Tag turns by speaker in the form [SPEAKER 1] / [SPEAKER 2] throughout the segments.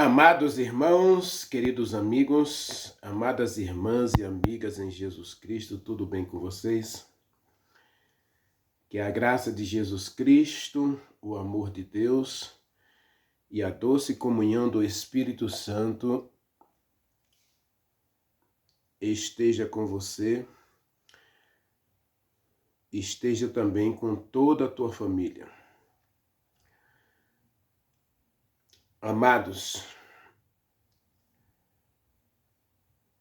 [SPEAKER 1] Amados irmãos, queridos amigos, amadas irmãs e amigas em Jesus Cristo, tudo bem com vocês? Que a graça de Jesus Cristo, o amor de Deus e a doce comunhão do Espírito Santo esteja com você, esteja também com toda a tua família. Amados,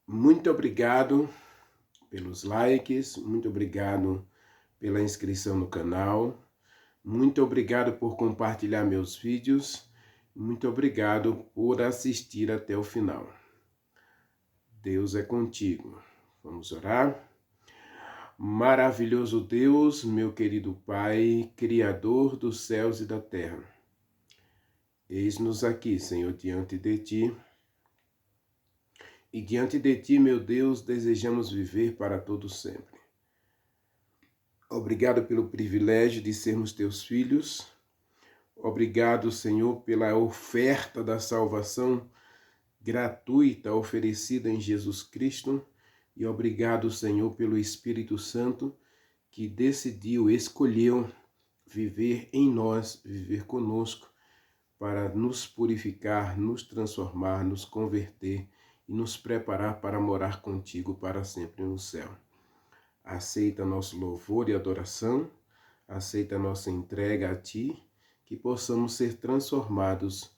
[SPEAKER 1] muito obrigado pelos likes, muito obrigado pela inscrição no canal, muito obrigado por compartilhar meus vídeos, muito obrigado por assistir até o final. Deus é contigo. Vamos orar? Maravilhoso Deus, meu querido Pai, Criador dos céus e da terra, eis-nos aqui, Senhor, diante de Ti. E diante de Ti, meu Deus, desejamos viver para todo sempre. Obrigado pelo privilégio de sermos Teus filhos. Obrigado, Senhor, pela oferta da salvação gratuita oferecida em Jesus Cristo. E obrigado, Senhor, pelo Espírito Santo que decidiu, escolheu viver em nós, viver conosco, para nos purificar, nos transformar, nos converter e nos preparar para morar contigo para sempre no céu. Aceita nosso louvor e adoração, aceita nossa entrega a Ti, que possamos ser transformados,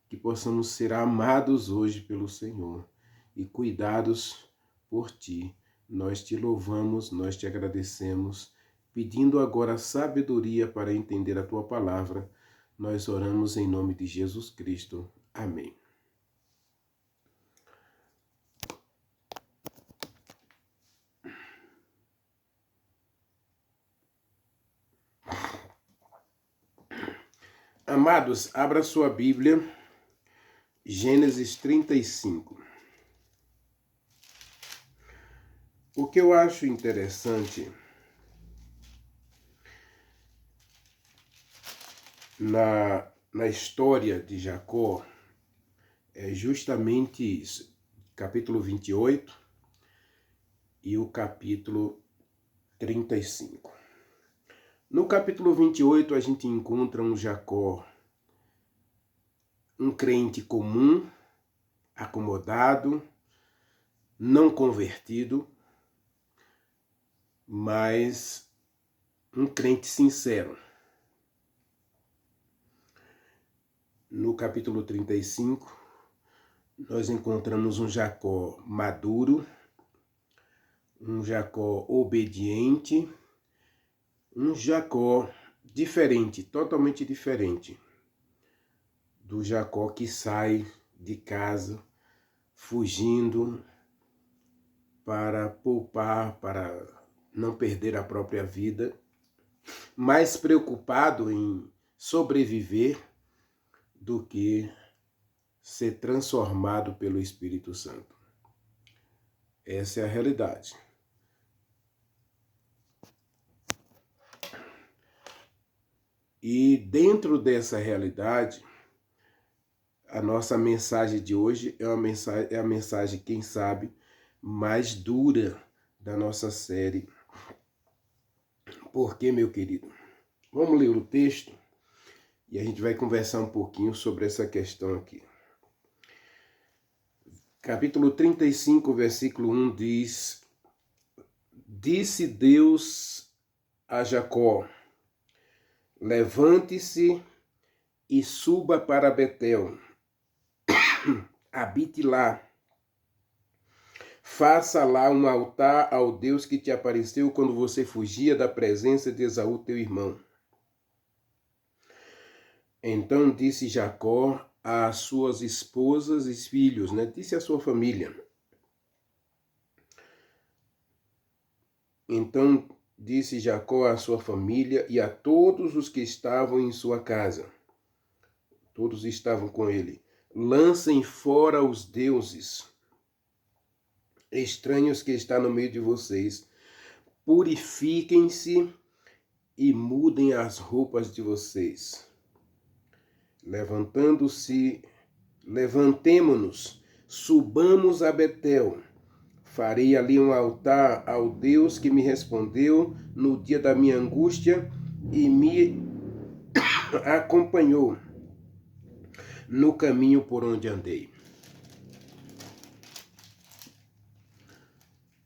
[SPEAKER 1] que possamos ser amados hoje pelo Senhor e cuidados por Ti. Nós Te louvamos, nós Te agradecemos, pedindo agora sabedoria para entender a Tua palavra. Nós oramos em nome de Jesus Cristo. Amém. Amados, abra sua Bíblia, Gênesis 35. O que eu acho interessante na história de Jacó é justamente isso, capítulo 28 e o capítulo 35. No capítulo 28 a gente encontra um Jacó, um crente comum, acomodado, não convertido, mas um crente sincero. No capítulo 35, nós encontramos um Jacó maduro, um Jacó obediente, um Jacó diferente, totalmente diferente do Jacó que sai de casa fugindo para poupar, para não perder a própria vida, mais preocupado em sobreviver do que ser transformado pelo Espírito Santo. Essa é a realidade. E dentro dessa realidade, a nossa mensagem de hoje é a mensagem, quem sabe, mais dura da nossa série. Por quê, meu querido? Vamos ler o texto e a gente vai conversar um pouquinho sobre essa questão aqui. Capítulo 35, versículo 1 diz: Disse Deus a Jacó: levante-se e suba para Betel, habite lá. Faça lá um altar ao Deus que te apareceu quando você fugia da presença de Esaú, teu irmão. Então disse Jacó às suas esposas e filhos, disse à sua família. Então disse Jacó à sua família e a todos os que estavam em sua casa. Todos estavam com ele. Lancem fora os deuses estranhos que está no meio de vocês. Purifiquem-se e mudem as roupas de vocês. Levantando-se Levantemo-nos, subamos a Betel. Farei ali um altar ao Deus que me respondeu no dia da minha angústia e me acompanhou no caminho por onde andei.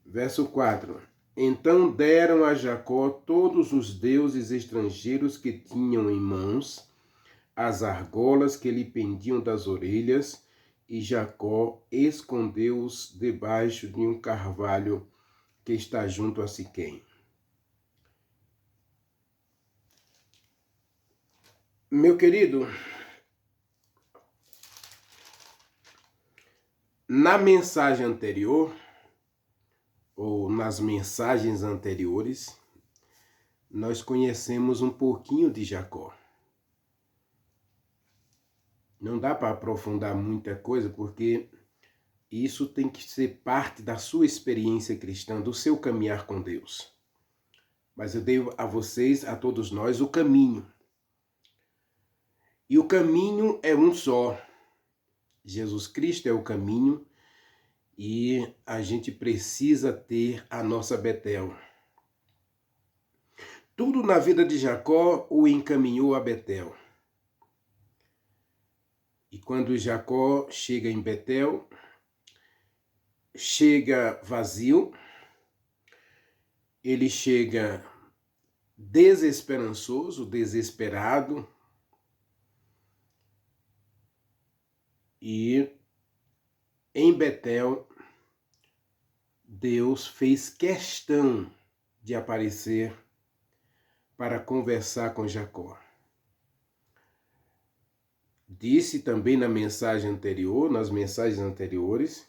[SPEAKER 1] Verso 4. Então deram a Jacó todos os deuses estrangeiros que tinham em mãos, as argolas que lhe pendiam das orelhas, e Jacó escondeu-os debaixo de um carvalho que está junto a Siquém. Meu querido, na mensagem anterior, ou nas mensagens anteriores, nós conhecemos um pouquinho de Jacó. Não dá para aprofundar muita coisa, porque isso tem que ser parte da sua experiência cristã, do seu caminhar com Deus. Mas eu dei a vocês, a todos nós, o caminho. E o caminho é um só. Jesus Cristo é o caminho e a gente precisa ter a nossa Betel. Tudo na vida de Jacó o encaminhou a Betel. E quando Jacó chega em Betel, chega vazio, ele chega desesperançoso, desesperado, e em Betel, Deus fez questão de aparecer para conversar com Jacó. Disse também na mensagem anterior, nas mensagens anteriores,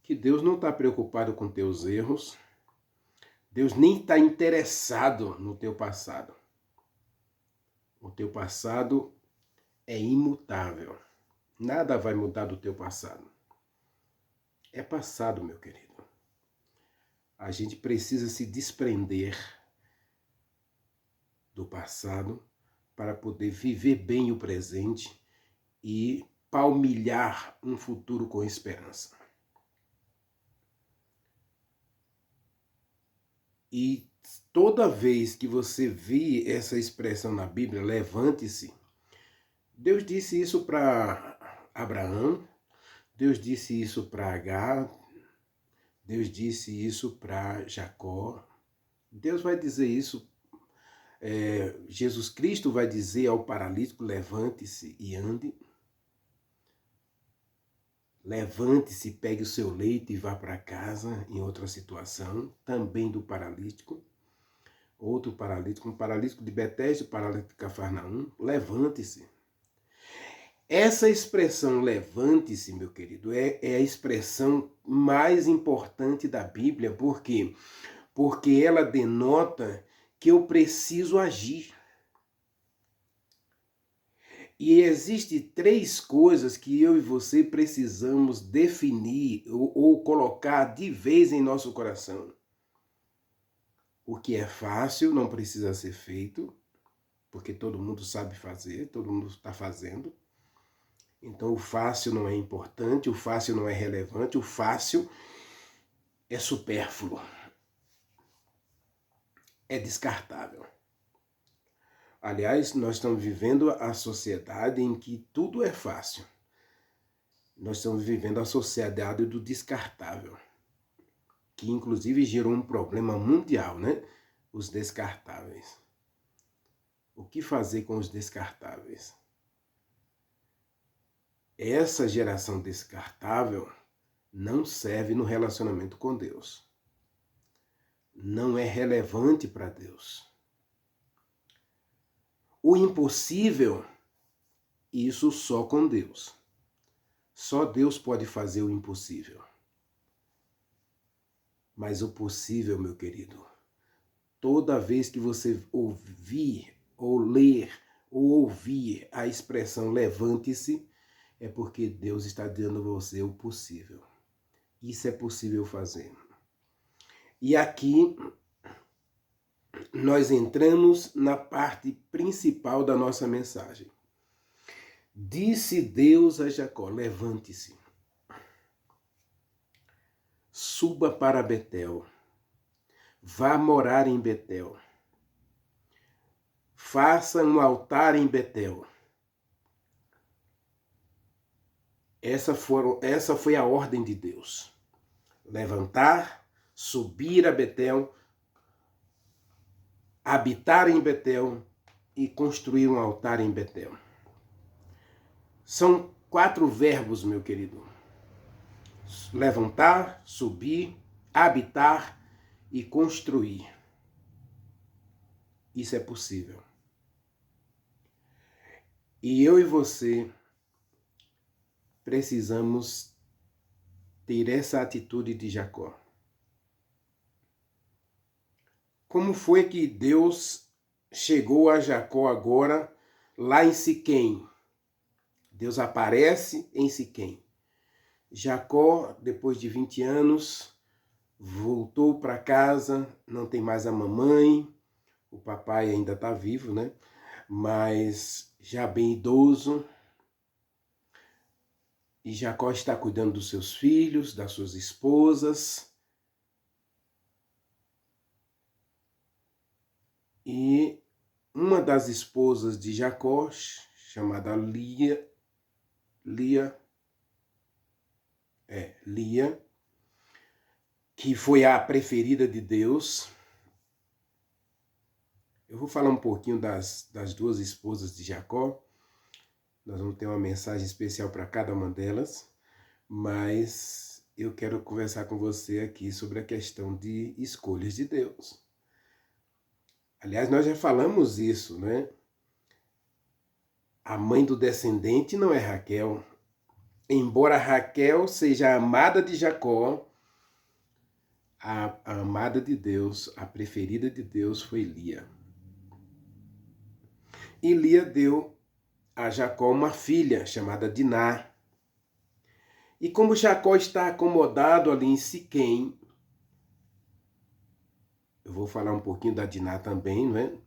[SPEAKER 1] que Deus não está preocupado com teus erros, Deus nem está interessado no teu passado. O teu passado é imutável. Nada vai mudar do teu passado. É passado, meu querido. A gente precisa se desprender do passado para poder viver bem o presente e palmilhar um futuro com esperança. E toda vez que você vê essa expressão na Bíblia, levante-se, Deus disse isso para Abraão, Deus disse isso para Agar, Deus disse isso para Jacó, Deus vai dizer isso, Jesus Cristo vai dizer ao paralítico, levante-se e ande. Levante-se, pegue o seu leito e vá para casa, em outra situação, também do paralítico. Outro paralítico, um paralítico de Betesda, um paralítico de Cafarnaum, levante-se. Essa expressão levante-se, meu querido, é a expressão mais importante da Bíblia. Por quê? Porque ela denota que eu preciso agir. E existem 3 coisas que eu e você precisamos definir ou colocar de vez em nosso coração. O que é fácil não precisa ser feito, porque todo mundo sabe fazer, todo mundo está fazendo. Então o fácil não é importante, o fácil não é relevante, o fácil é supérfluo, é descartável. Aliás, nós estamos vivendo a sociedade em que tudo é fácil. Nós estamos vivendo a sociedade do descartável, que inclusive gerou um problema mundial, né? Os descartáveis. O que fazer com os descartáveis? Essa geração descartável não serve no relacionamento com Deus. Não é relevante para Deus. O impossível, isso só com Deus. Só Deus pode fazer o impossível. Mas o possível, meu querido, toda vez que você ouvir, ou ler, ou ouvir a expressão levante-se, é porque Deus está dando a você o possível. Isso é possível fazer. E aqui nós entramos na parte principal da nossa mensagem. Disse Deus a Jacó: levante-se, suba para Betel, vá morar em Betel, faça um altar em Betel. Essa foi a ordem de Deus. Levantar, subir a Betel, habitar em Betel e construir um altar em Betel. São 4 verbos, meu querido. Levantar, subir, habitar e construir. Isso é possível. E eu e você precisamos ter essa atitude de Jacó. Como foi que Deus chegou a Jacó agora, lá em Siquém? Deus aparece em Siquém. Jacó, depois de 20 anos, voltou para casa, não tem mais a mamãe, o papai ainda está vivo, né? Mas já bem idoso. E Jacó está cuidando dos seus filhos, das suas esposas. E uma das esposas de Jacó, chamada Lia, que foi a preferida de Deus. Eu vou falar um pouquinho das 2 esposas de Jacó. Nós vamos ter uma mensagem especial para cada uma delas, mas eu quero conversar com você aqui sobre a questão de escolhas de Deus. Aliás, nós já falamos isso, né? A mãe do descendente não é Raquel. Embora Raquel seja a amada de Jacó, a amada de Deus, a preferida de Deus foi Lia. E Lia deu a Jacó uma filha chamada Diná. E como Jacó está acomodado ali em Siquém, eu vou falar um pouquinho da Diná também, não é?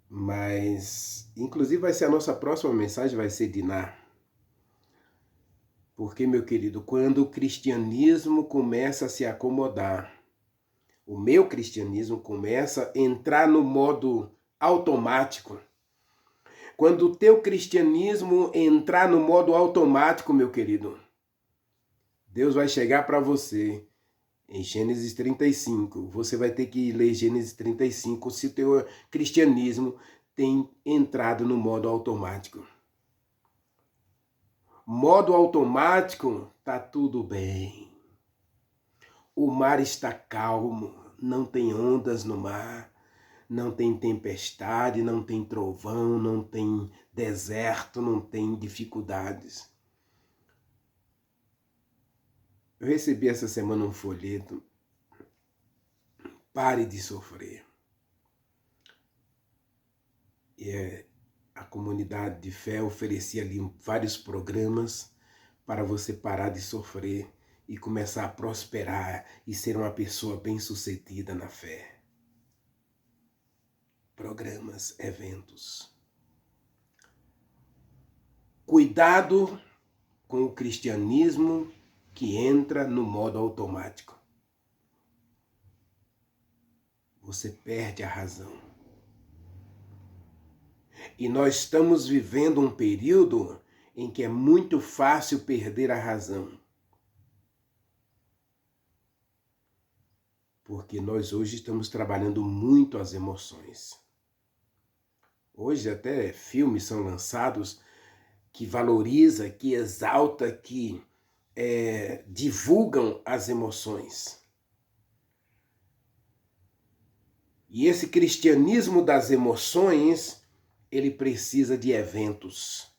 [SPEAKER 1] Mas, inclusive, vai ser a nossa próxima mensagem, vai ser Diná. Porque, meu querido, quando o cristianismo começa a se acomodar, o meu cristianismo começa a entrar no modo automático. Quando o teu cristianismo entrar no modo automático, meu querido, Deus vai chegar para você em Gênesis 35. Você vai ter que ler Gênesis 35 se o teu cristianismo tem entrado no modo automático. Modo automático, tá tudo bem. O mar está calmo, não tem ondas no mar, não tem tempestade, não tem trovão, não tem deserto, não tem dificuldades. Eu recebi essa semana um folheto. Pare de sofrer. E a comunidade de fé oferecia ali vários programas para você parar de sofrer e começar a prosperar e ser uma pessoa bem-sucedida na fé. Programas, eventos. Cuidado com o cristianismo que entra no modo automático. Você perde a razão. E nós estamos vivendo um período em que é muito fácil perder a razão. Porque nós hoje estamos trabalhando muito as emoções. Hoje até filmes são lançados que valoriza, que exalta, que divulgam as emoções. E esse cristianismo das emoções, ele precisa de eventos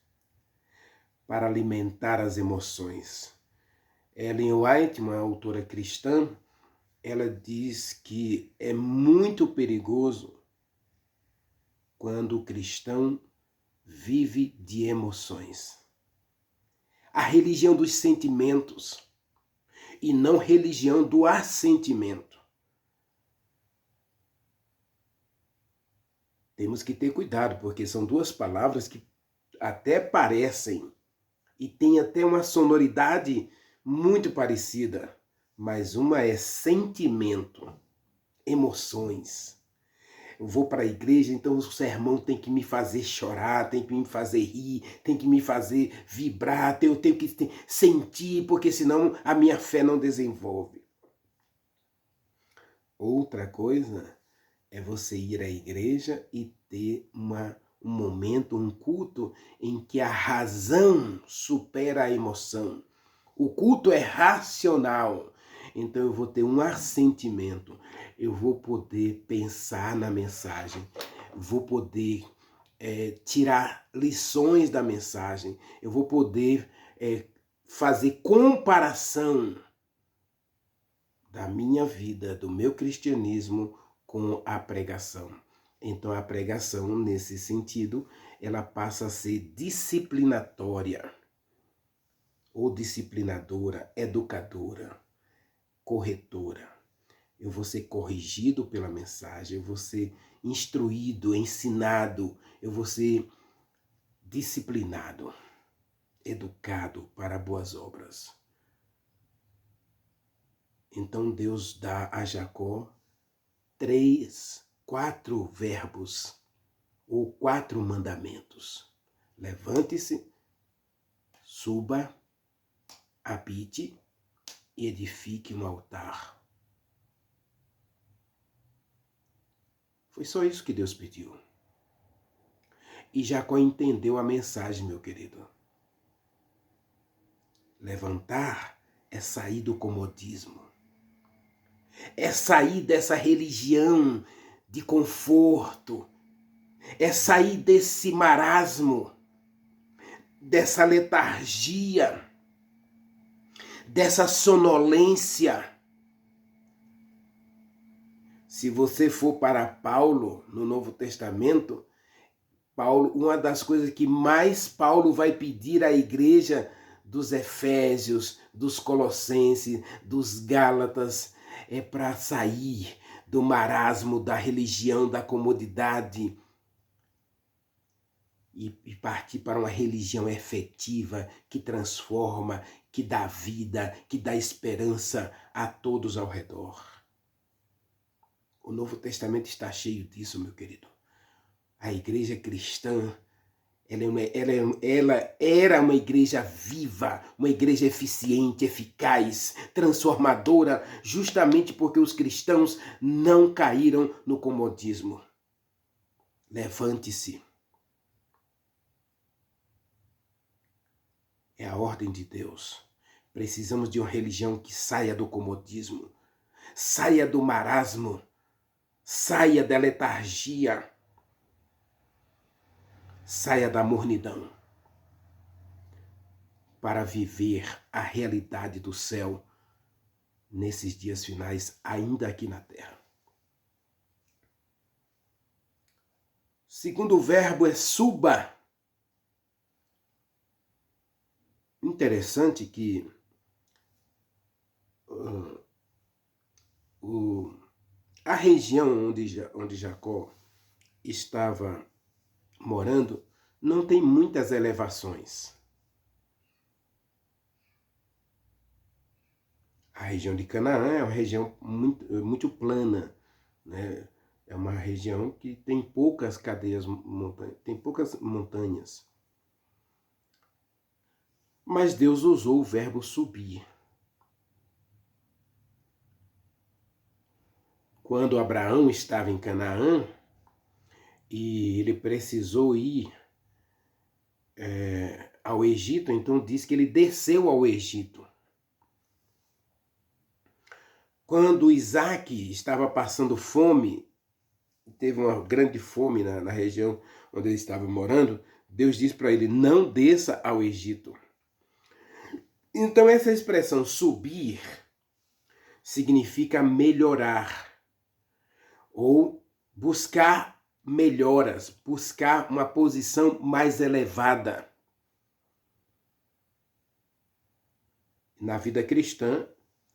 [SPEAKER 1] para alimentar as emoções. Ellen White, uma autora cristã, ela diz que é muito perigoso quando o cristão vive de emoções. A religião dos sentimentos e não religião do assentimento. Temos que ter cuidado, porque são 2 palavras que até parecem e têm até uma sonoridade muito parecida, mas uma é sentimento, emoções. Eu vou para a igreja, então o sermão tem que me fazer chorar, tem que me fazer rir, tem que me fazer vibrar, eu tenho que sentir, porque senão a minha fé não desenvolve. Outra coisa é você ir à igreja e ter um momento, um culto em que a razão supera a emoção. O culto é racional. Então eu vou ter um assentimento, eu vou poder pensar na mensagem, vou poder tirar lições da mensagem, eu vou poder fazer comparação da minha vida, do meu cristianismo com a pregação. Então a pregação, nesse sentido, ela passa a ser disciplinatória, ou disciplinadora, educadora, corretora. Eu vou ser corrigido pela mensagem, eu vou ser instruído, ensinado, eu vou ser disciplinado, educado para boas obras. Então Deus dá a Jacó 4 verbos ou 4 mandamentos. Levante-se, suba, habite e edifique um altar. Foi só isso que Deus pediu. E Jacó entendeu a mensagem, meu querido. Levantar é sair do comodismo. É sair dessa religião de conforto. É sair desse marasmo, dessa letargia, dessa sonolência. Se você for para Paulo, no Novo Testamento, Paulo, uma das coisas que mais Paulo vai pedir à igreja dos Efésios, dos Colossenses, dos Gálatas, é para sair do marasmo, da religião, da comodidade e partir para uma religião efetiva que transforma, que dá vida, que dá esperança a todos ao redor. O Novo Testamento está cheio disso, meu querido. A igreja cristã, ela era uma igreja viva, uma igreja eficiente, eficaz, transformadora, justamente porque os cristãos não caíram no comodismo. Levante-se. É a ordem de Deus. Precisamos de uma religião que saia do comodismo, saia do marasmo, saia da letargia, saia da mornidão, para viver a realidade do céu nesses dias finais, ainda aqui na terra. Segundo verbo é suba. Interessante que a região onde Jacó estava morando não tem muitas elevações. A região de Canaã é uma região muito plana, né? É uma região que tem poucas tem poucas montanhas. Mas Deus usou o verbo subir. Quando Abraão estava em Canaã e ele precisou ir ao Egito, então diz que ele desceu ao Egito. Quando Isaac estava passando fome, teve uma grande fome na região onde ele estava morando, Deus disse para ele, não desça ao Egito. Então essa expressão subir significa melhorar ou buscar melhoras, buscar uma posição mais elevada. Na vida cristã,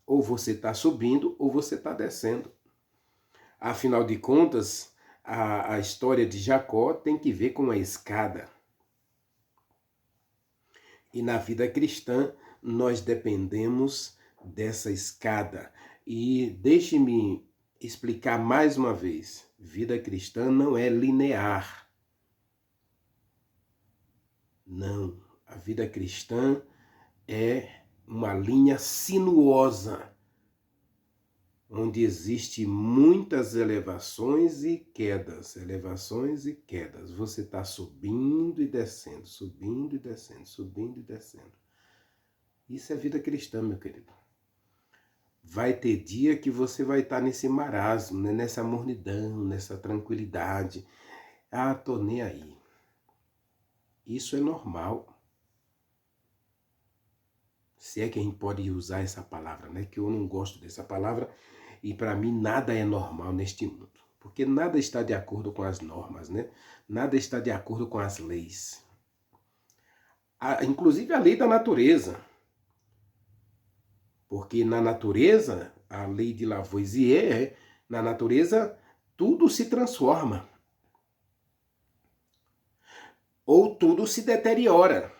[SPEAKER 1] ou você está subindo ou você está descendo. Afinal de contas, a história de Jacó tem que ver com a escada. E na vida cristã, nós dependemos dessa escada. E deixe-me explicar mais uma vez: vida cristã não é linear. Não, a vida cristã é uma linha sinuosa, onde existe muitas elevações e quedas, elevações e quedas. Você está subindo e descendo, subindo e descendo, subindo e descendo. Isso é vida cristã, meu querido. Vai ter dia que você vai estar nesse marasmo, né? Nessa mornidão, nessa tranquilidade. Ah, tô nem aí. Isso é normal. Se é que a gente pode usar essa palavra, né? Que eu não gosto dessa palavra e para mim nada é normal neste mundo. Porque nada está de acordo com as normas, né? Nada está de acordo com as leis. Inclusive a lei da natureza. Porque na natureza, a lei de Lavoisier, na natureza tudo se transforma. Ou tudo se deteriora.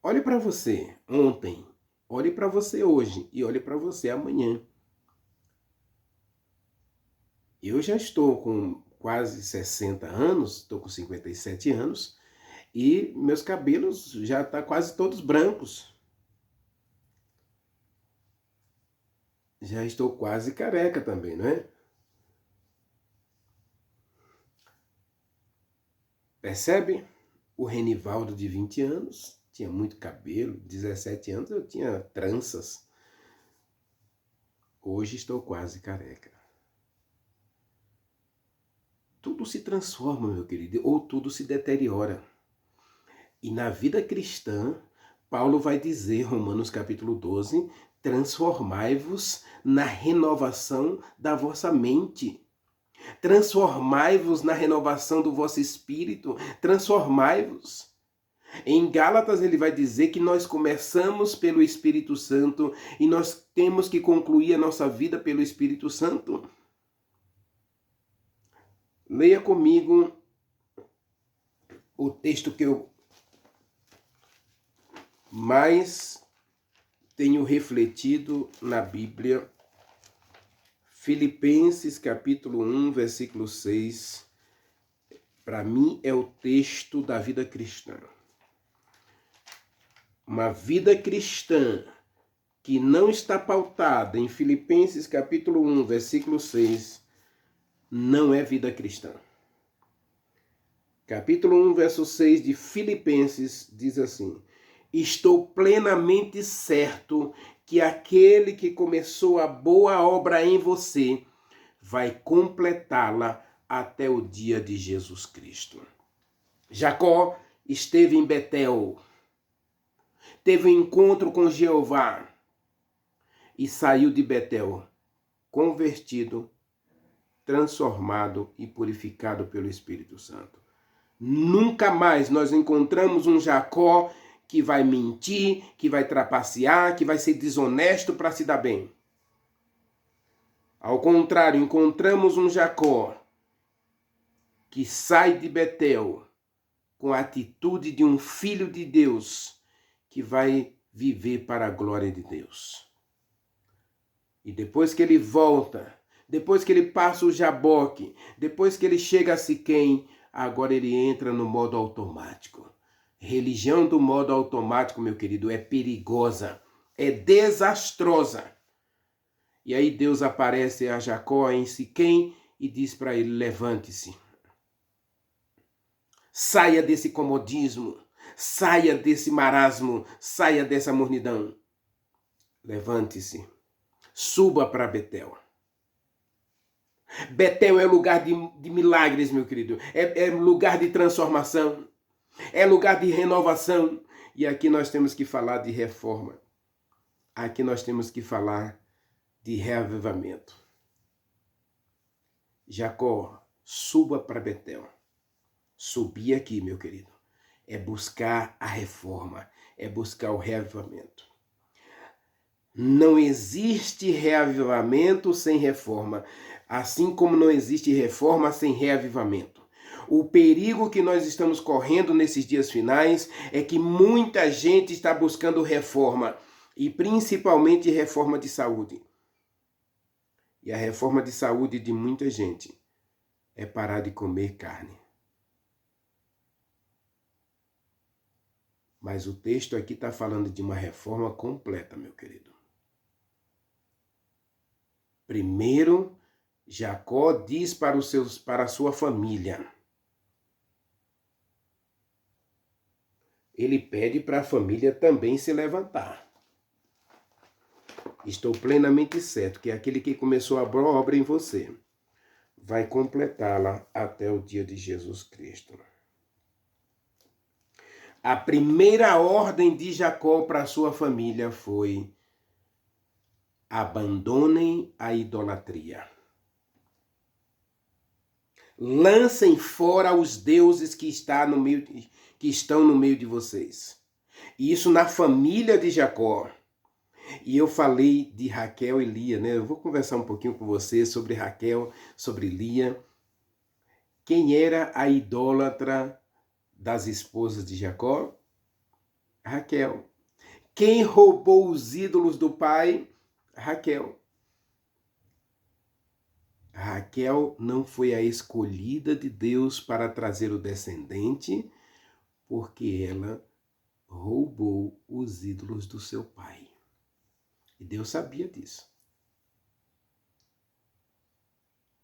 [SPEAKER 1] Olhe para você ontem, olhe para você hoje e olhe para você amanhã. Eu já estou com quase 60 anos, estou com 57 anos, e meus cabelos já estão quase todos brancos. Já estou quase careca também, não é? Percebe? O Renivaldo de 20 anos tinha muito cabelo, 17 anos eu tinha tranças. Hoje estou quase careca. Tudo se transforma, meu querido, ou tudo se deteriora. E na vida cristã, Paulo vai dizer, Romanos capítulo 12, transformai-vos na renovação da vossa mente. Transformai-vos na renovação do vosso espírito. Transformai-vos. Em Gálatas ele vai dizer que nós começamos pelo Espírito Santo e nós temos que concluir a nossa vida pelo Espírito Santo. Leia comigo o texto que eu mais tenho refletido na Bíblia. Filipenses capítulo 1, versículo 6. Para mim é o texto da vida cristã. Uma vida cristã que não está pautada em Filipenses capítulo 1, versículo 6, não é vida cristã. Capítulo 1, verso 6 de Filipenses diz assim: estou plenamente certo que aquele que começou a boa obra em você vai completá-la até o dia de Jesus Cristo. Jacó esteve em Betel, teve um encontro com Jeová e saiu de Betel convertido, transformado e purificado pelo Espírito Santo. Nunca mais nós encontramos um Jacó que vai mentir, que vai trapacear, que vai ser desonesto para se dar bem. Ao contrário, encontramos um Jacó que sai de Betel com a atitude de um filho de Deus que vai viver para a glória de Deus. E depois que ele volta, depois que ele passa o Jaboque, depois que ele chega a Siquém, agora ele entra no modo automático. Religião do modo automático, meu querido, é perigosa, é desastrosa. E aí Deus aparece a Jacó em Siquém e diz para ele: levante-se. Saia desse comodismo, saia desse marasmo, saia dessa mornidão. Levante-se, suba para Betel. Betel é lugar de milagres, meu querido. É lugar de transformação. É lugar de renovação. E aqui nós temos que falar de reforma. Aqui nós temos que falar de reavivamento. Jacó, suba para Betel. Subir aqui, meu querido, é buscar a reforma, é buscar o reavivamento. Não existe reavivamento sem reforma, assim como não existe reforma sem reavivamento. O perigo que nós estamos correndo nesses dias finais é que muita gente está buscando reforma, e principalmente reforma de saúde. E a reforma de saúde de muita gente é parar de comer carne. Mas o texto aqui está falando de uma reforma completa, meu querido. Primeiro, Jacó diz para a sua família. Ele pede para a família também se levantar. Estou plenamente certo que aquele que começou a boa obra em você vai completá-la até o dia de Jesus Cristo. A primeira ordem de Jacó para a sua família foi: abandonem a idolatria. Lancem fora os deuses que estão no meio de vocês. E isso na família de Jacó. E eu falei de Raquel e Lia, né? Eu vou conversar um pouquinho com você sobre Raquel, sobre Lia. Quem era a idólatra das esposas de Jacó? Raquel. Quem roubou os ídolos do pai? Raquel. Raquel não foi a escolhida de Deus para trazer o descendente, porque ela roubou os ídolos do seu pai. E Deus sabia disso.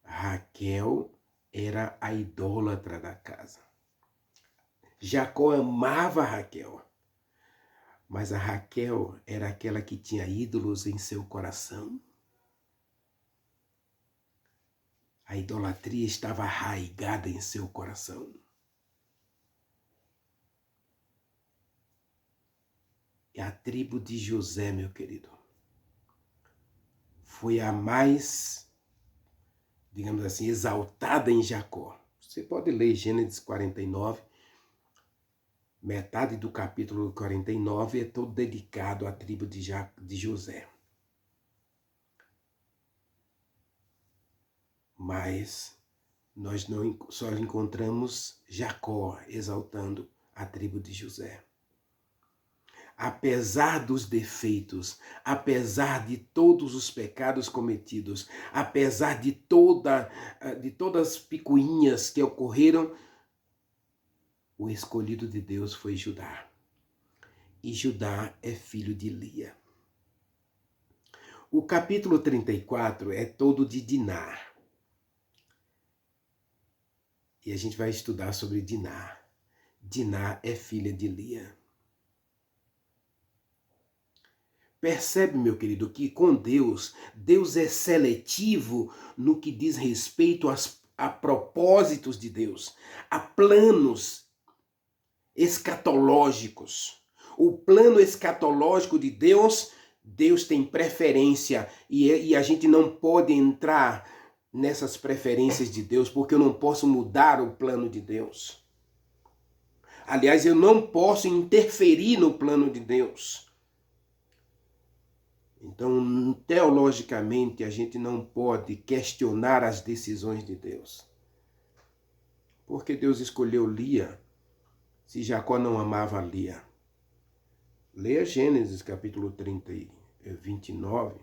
[SPEAKER 1] Raquel era a idólatra da casa. Jacó amava Raquel, mas a Raquel era aquela que tinha ídolos em seu coração. A idolatria estava arraigada em seu coração. E a tribo de José, meu querido, foi a mais, digamos assim, exaltada em Jacó. Você pode ler Gênesis 49, metade do capítulo 49 é todo dedicado à tribo de José. Mas nós só encontramos Jacó exaltando a tribo de José. Apesar dos defeitos, apesar de todos os pecados cometidos, apesar de todas as picuinhas que ocorreram, o escolhido de Deus foi Judá. E Judá é filho de Lia. O capítulo 34 é todo de Diná. E a gente vai estudar sobre Diná. Diná é filha de Lia. Percebe, meu querido, que com Deus é seletivo no que diz respeito a propósitos de Deus, a planos escatológicos. O plano escatológico de Deus tem preferência e a gente não pode entrar nessas preferências de Deus, porque eu não posso mudar o plano de Deus. Aliás, eu não posso interferir no plano de Deus. Então, teologicamente, a gente não pode questionar as decisões de Deus. Porque Deus escolheu Lia se Jacó não amava Lia? Leia Gênesis capítulo 30 e 29,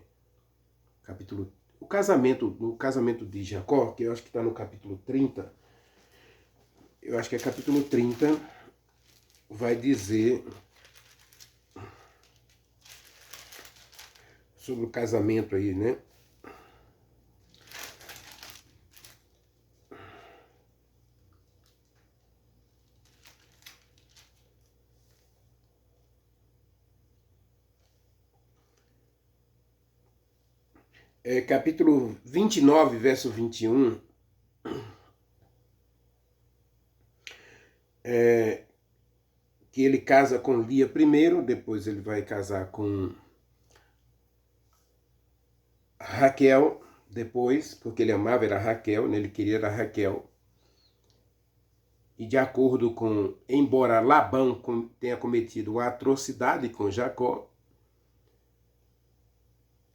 [SPEAKER 1] o casamento de Jacó, que eu acho que está no capítulo 30, eu acho que é capítulo 30, vai dizer sobre o casamento aí, né? Capítulo 29, verso 21, que ele casa com Lia primeiro, depois ele vai casar com Raquel, depois, porque ele amava era Raquel, né? Ele queria era Raquel. E de acordo com, embora Labão tenha cometido uma atrocidade com Jacó,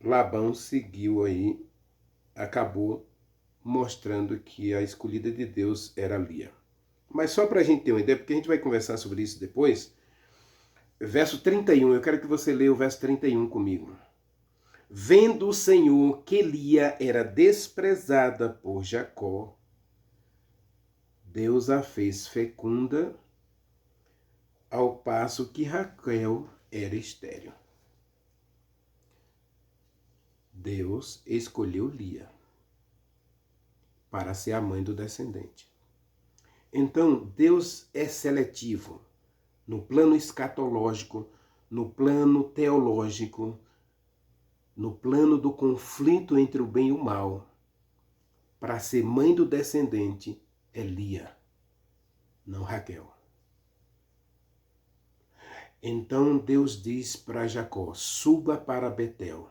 [SPEAKER 1] Labão seguiu aí, acabou mostrando que a escolhida de Deus era Lia. Mas só para a gente ter uma ideia, porque a gente vai conversar sobre isso depois. Verso 31, eu quero que você leia o verso 31 comigo. Vendo o Senhor que Lia era desprezada por Jacó, Deus a fez fecunda, ao passo que Raquel era estéril. Deus escolheu Lia para ser a mãe do descendente. Então, Deus é seletivo no plano escatológico, no plano teológico, no plano do conflito entre o bem e o mal. Para ser mãe do descendente é Lia, não Raquel. Então Deus diz para Jacó, suba para Betel.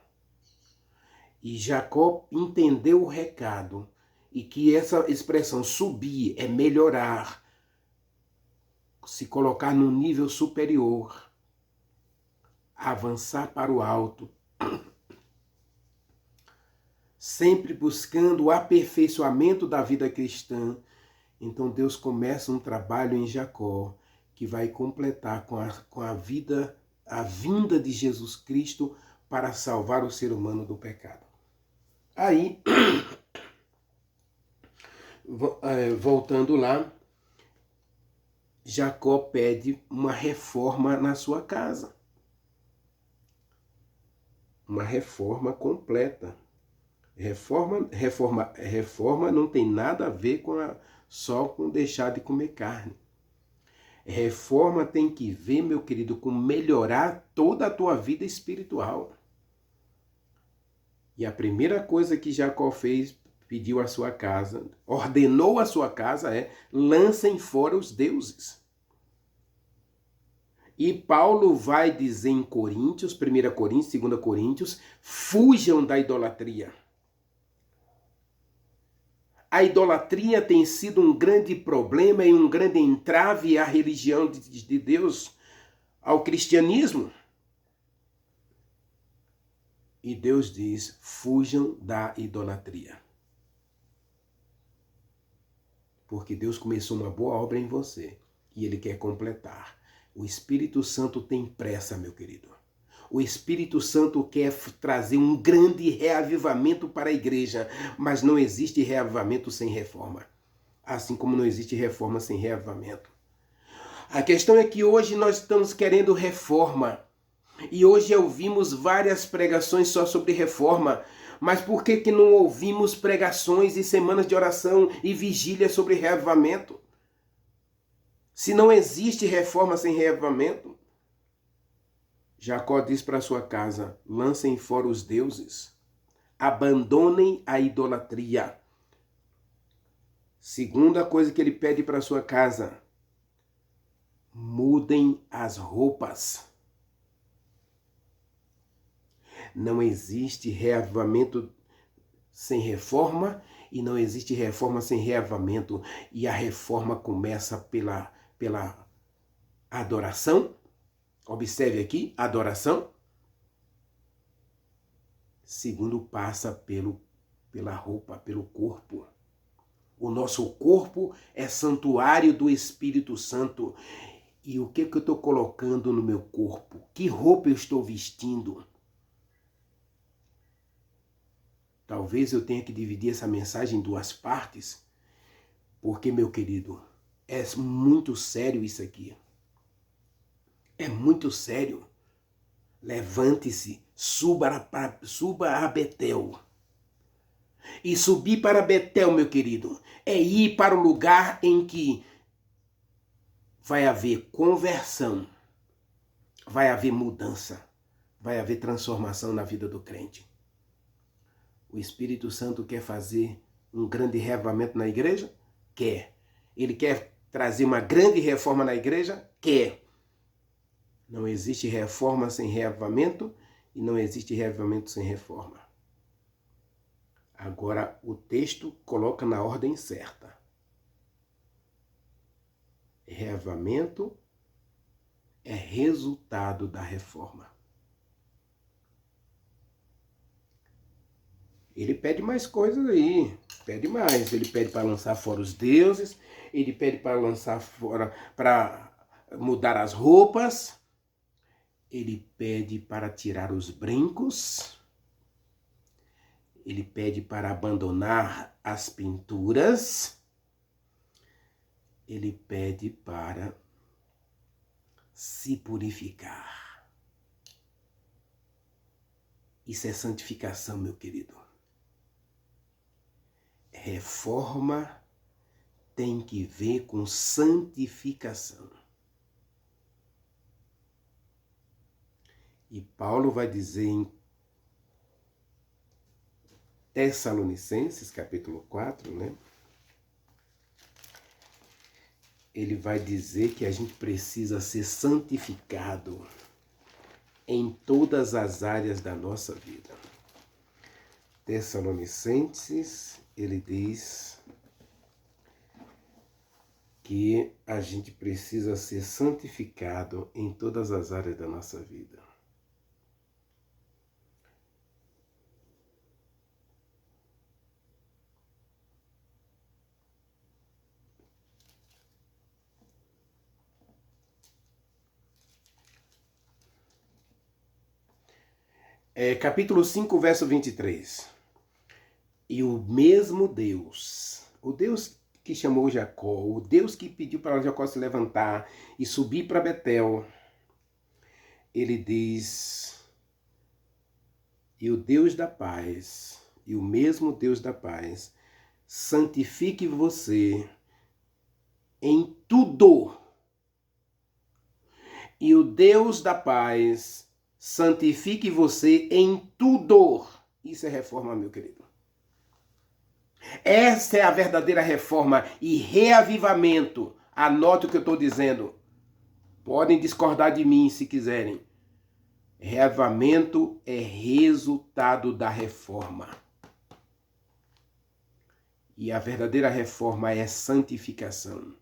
[SPEAKER 1] E Jacó entendeu o recado e que essa expressão subir é melhorar, se colocar num nível superior, avançar para o alto, sempre buscando o aperfeiçoamento da vida cristã. Então Deus começa um trabalho em Jacó que vai completar com a vinda de Jesus Cristo para salvar o ser humano do pecado. Aí, voltando lá, Jacó pede uma reforma na sua casa. Uma reforma completa. Reforma não tem nada a ver só com deixar de comer carne. Reforma tem que ver, meu querido, com melhorar toda a tua vida espiritual. E a primeira coisa que Jacó fez, pediu à sua casa, ordenou à sua casa lancem fora os deuses. E Paulo vai dizer em Coríntios, 1 Coríntios, 2 Coríntios, fujam da idolatria. A idolatria tem sido um grande problema e um grande entrave à religião de Deus, ao cristianismo. E Deus diz, fujam da idolatria. Porque Deus começou uma boa obra em você e Ele quer completar. O Espírito Santo tem pressa, meu querido. O Espírito Santo quer trazer um grande reavivamento para a igreja, mas não existe reavivamento sem reforma. Assim como não existe reforma sem reavivamento. A questão é que hoje nós estamos querendo reforma. E hoje ouvimos várias pregações só sobre reforma. Mas por que não ouvimos pregações e semanas de oração e vigília sobre reavivamento? Se não existe reforma sem reavivamento, Jacó diz para sua casa, lancem fora os deuses, abandonem a idolatria. Segunda coisa que ele pede para sua casa, mudem as roupas. Não existe reavivamento sem reforma e não existe reforma sem reavivamento. E a reforma começa pela adoração. Observe aqui, adoração. Segundo, passa pela roupa, pelo corpo. O nosso corpo é santuário do Espírito Santo. E o que eu estou colocando no meu corpo? Que roupa eu estou vestindo? Talvez eu tenha que dividir essa mensagem em duas partes, porque, meu querido, é muito sério isso aqui. É muito sério. Levante-se, suba a Betel. E subir para Betel, meu querido, é ir para o lugar em que vai haver conversão, vai haver mudança, vai haver transformação na vida do crente. O Espírito Santo quer fazer um grande reavivamento na igreja? Quer. Ele quer trazer uma grande reforma na igreja? Quer. Não existe reforma sem reavivamento e não existe reavivamento sem reforma. Agora, o texto coloca na ordem certa. Reavivamento é resultado da reforma. Ele pede mais coisas aí, pede mais. Ele pede para lançar fora os deuses, ele pede para lançar fora, para mudar as roupas, ele pede para tirar os brincos, ele pede para abandonar as pinturas, ele pede para se purificar. Isso é santificação, meu querido. Reforma tem que ver com santificação. E Paulo vai dizer em Tessalonicenses, capítulo 4, né? Ele vai dizer que a gente precisa ser santificado em todas as áreas da nossa vida. Tessalonicenses, ele diz que a gente precisa ser santificado em todas as áreas da nossa vida. Capítulo 5, verso 23. E o mesmo Deus, o Deus que chamou Jacó, o Deus que pediu para Jacó se levantar e subir para Betel, ele diz, e o Deus da paz, e o mesmo Deus da paz, santifique você em tudo. E o Deus da paz santifique você em tudo. Isso é reforma, meu querido. Essa é a verdadeira reforma e reavivamento. Anote o que eu estou dizendo. Podem discordar de mim se quiserem. Reavivamento é resultado da reforma. E a verdadeira reforma é santificação.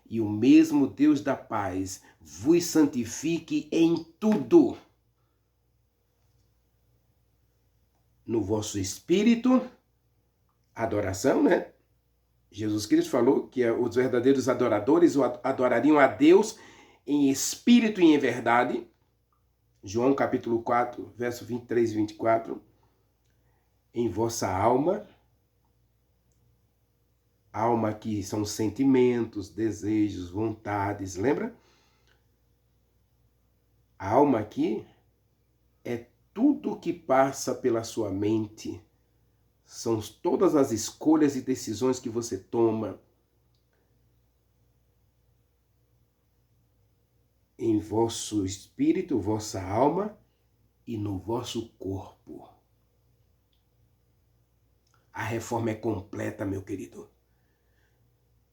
[SPEAKER 1] E o mesmo Deus da paz vos santifique em tudo. No vosso espírito, adoração, né? Jesus Cristo falou que os verdadeiros adoradores adorariam a Deus em espírito e em verdade. João capítulo 4, verso 23 e 24. Em vossa alma. Alma aqui são sentimentos, desejos, vontades, lembra? A alma aqui é tudo que passa pela sua mente. São todas as escolhas e decisões que você toma em vosso espírito, vossa alma e no vosso corpo. A reforma é completa, meu querido.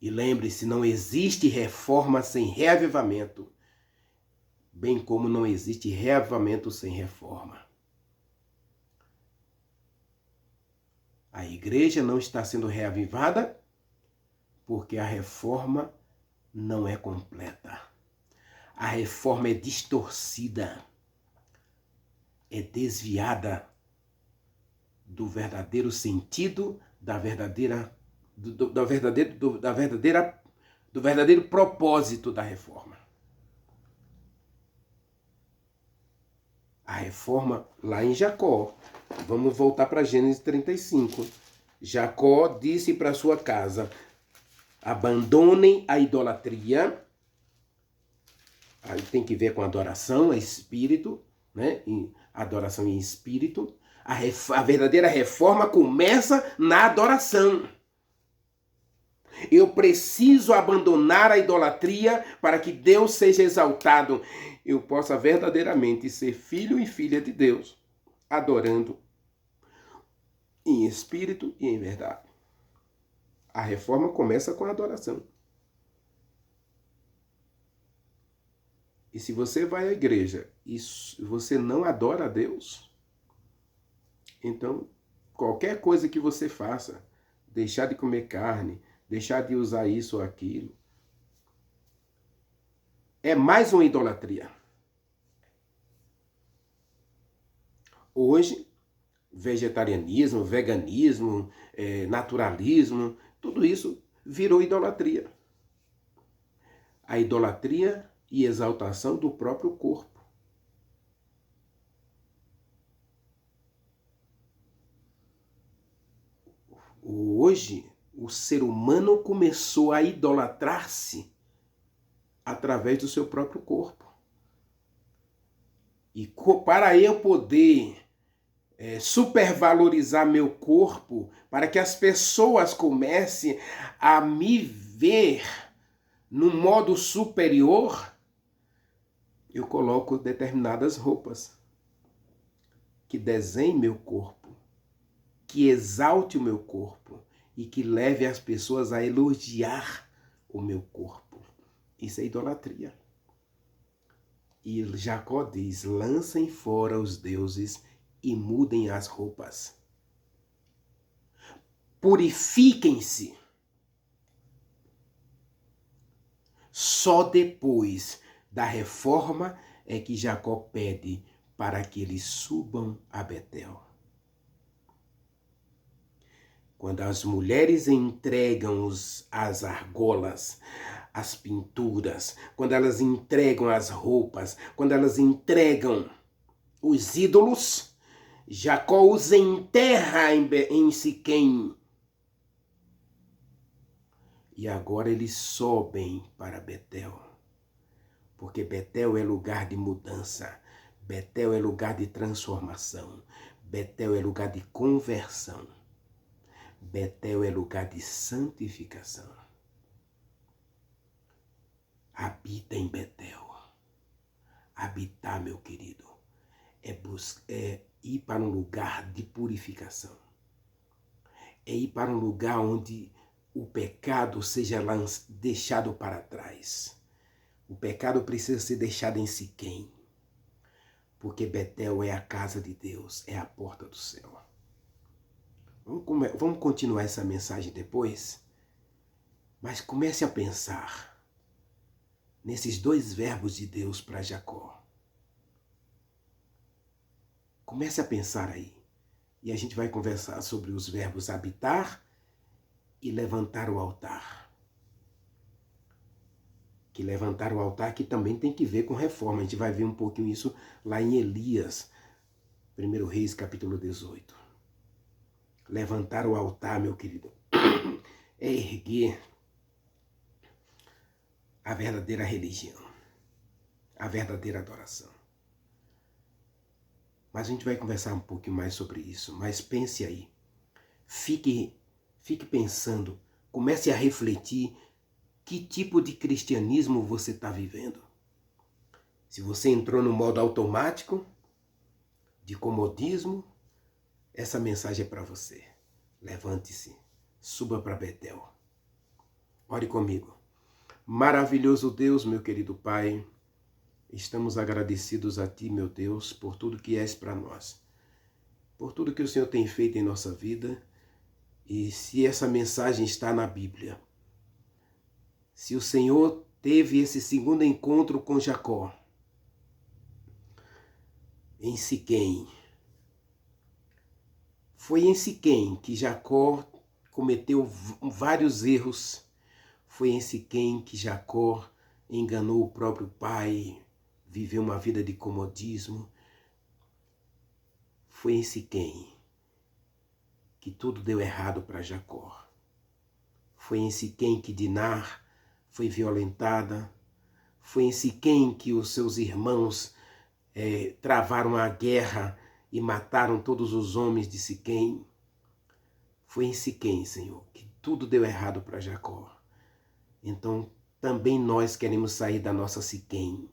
[SPEAKER 1] E lembre-se, não existe reforma sem reavivamento, bem como não existe reavivamento sem reforma. A igreja não está sendo reavivada porque a reforma não é completa. A reforma é distorcida, é desviada do verdadeiro sentido, do verdadeiro propósito da reforma. A reforma lá em Jacó. Vamos voltar para Gênesis 35. Jacó disse para sua casa: abandonem a idolatria. Aí tem que ver com adoração, espírito, né? Adoração em espírito. A verdadeira reforma começa na adoração. Eu preciso abandonar a idolatria para que Deus seja exaltado. Eu possa verdadeiramente ser filho e filha de Deus, adorando em espírito e em verdade. A reforma começa com a adoração. E se você vai à igreja e você não adora a Deus, então qualquer coisa que você faça, deixar de comer carne, deixar de usar isso ou aquilo, é mais uma idolatria. Hoje, vegetarianismo, veganismo, naturalismo, tudo isso virou idolatria. A idolatria e exaltação do próprio corpo. Hoje, o ser humano começou a idolatrar-se através do seu próprio corpo. E para eu poder supervalorizar meu corpo, para que as pessoas comecem a me ver no modo superior, eu coloco determinadas roupas que desenhem meu corpo, que exalte o meu corpo e que leve as pessoas a elogiar o meu corpo. Isso é idolatria. E Jacó diz: lancem fora os deuses e mudem as roupas. Purifiquem-se. Só depois da reforma é que Jacó pede para que eles subam a Betel. Quando as mulheres entregam as argolas, as pinturas, quando elas entregam as roupas, quando elas entregam os ídolos, Jacó os enterra em Siquém. E agora eles sobem para Betel, porque Betel é lugar de mudança, Betel é lugar de transformação, Betel é lugar de conversão, Betel é lugar de santificação. Habita em Betel. Habitar, meu querido, é ir para um lugar de purificação. É ir para um lugar onde o pecado seja deixado para trás. O pecado precisa ser deixado em Siquém, porque Betel é a casa de Deus, é a porta do céu. Vamos continuar essa mensagem depois? Mas comece a pensar nesses dois verbos de Deus para Jacó. Comece a pensar aí. E a gente vai conversar sobre os verbos habitar e levantar o altar. Que levantar o altar que também tem que ver com reforma. A gente vai ver um pouquinho isso lá em Elias, 1 Reis, capítulo 18. Levantar o altar, meu querido, é erguer a verdadeira religião, a verdadeira adoração. Mas a gente vai conversar um pouquinho mais sobre isso. Mas pense aí. Fique pensando. Comece a refletir que tipo de cristianismo você está vivendo. Se você entrou no modo automático, de comodismo, essa mensagem é para você. Levante-se. Suba para Betel. Ore comigo. Maravilhoso Deus, meu querido Pai, estamos agradecidos a Ti, meu Deus, por tudo que és para nós, por tudo que o Senhor tem feito em nossa vida. E se essa mensagem está na Bíblia, se o Senhor teve esse segundo encontro com Jacó, em Siquém, foi em Siquém que Jacó cometeu vários erros. Foi em Siquém que Jacó enganou o próprio pai, viveu uma vida de comodismo. Foi em Siquém que tudo deu errado para Jacó. Foi em Siquém que Dinar foi violentada. Foi em Siquém que os seus irmãos travaram a guerra e mataram todos os homens de Siquém. Foi em Siquém, Senhor, que tudo deu errado para Jacó. Então, também nós queremos sair da nossa Siquém,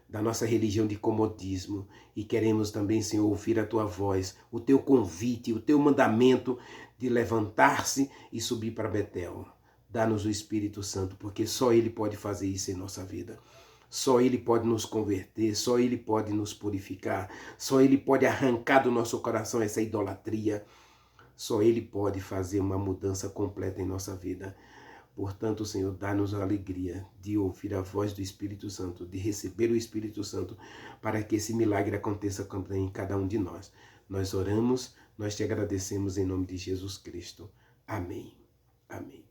[SPEAKER 1] da nossa religião de comodismo, e queremos também, Senhor, ouvir a Tua voz, o Teu convite, o Teu mandamento de levantar-se e subir para Betel. Dá-nos o Espírito Santo, porque só Ele pode fazer isso em nossa vida. Só Ele pode nos converter, só Ele pode nos purificar, só Ele pode arrancar do nosso coração essa idolatria. Só Ele pode fazer uma mudança completa em nossa vida. Portanto, Senhor, dá-nos a alegria de ouvir a voz do Espírito Santo, de receber o Espírito Santo, para que esse milagre aconteça também em cada um de nós. Nós oramos, nós te agradecemos em nome de Jesus Cristo. Amém. Amém.